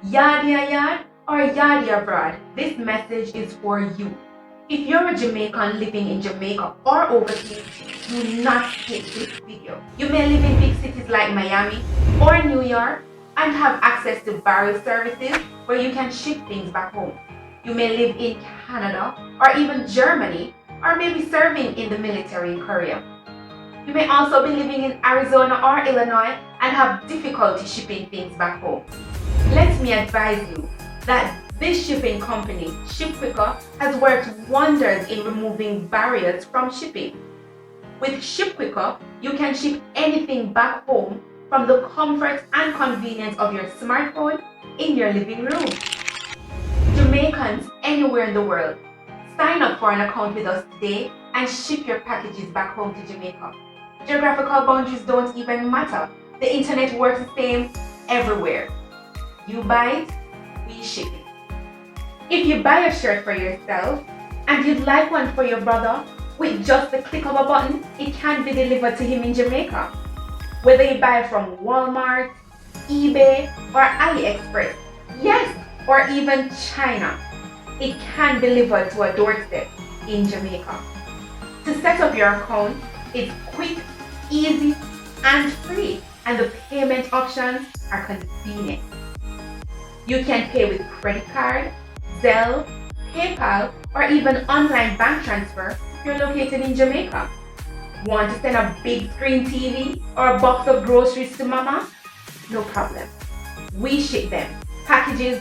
Yardia yard or yardia abroad, this message is for you. If you're a Jamaican living in Jamaica or overseas, do not skip this video. You may live in big cities like Miami or New York and have access to barrel services where you can ship things back home. You may live in Canada or even Germany, or maybe serving in the military in Korea. You may also be living in Arizona or Illinois and have difficulty shipping things back home. Let me advise you that this shipping company, Ship Quicker, has worked wonders in removing barriers from shipping. With Ship Quicker, you can ship anything back home from the comfort and convenience of your smartphone in your living room. Jamaicans anywhere in the world, sign up for an account with us today and ship your packages back home to Jamaica. Geographical boundaries don't even matter. The internet works the same everywhere. You buy it, we ship it. If you buy a shirt for yourself and you'd like one for your brother, with just the click of a button, it can be delivered to him in Jamaica. Whether you buy from Walmart, eBay, or AliExpress, yes, or even China, it can be delivered to a doorstep in Jamaica. To set up your account, it's quick, easy, and free, and the payment options are convenient. You can pay with credit card, Zelle, PayPal, or even online bank transfer if you're located in Jamaica. Want to send a big screen TV or a box of groceries to mama? No problem. We ship them. Packages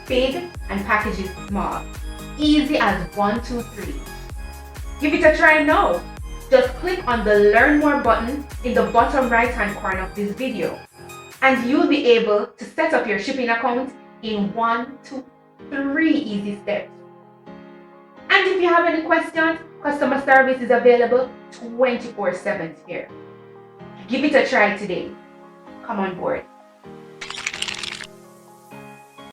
big and packages small. Easy as 1, 2, 3. Give it a try now. Just click on the Learn More button in the bottom right hand corner of this video, and you'll be able to set up your shipping account in 1, 2, 3 easy steps. And if you have any questions, customer service is available 24/7 here. Give it a try today. Come on board.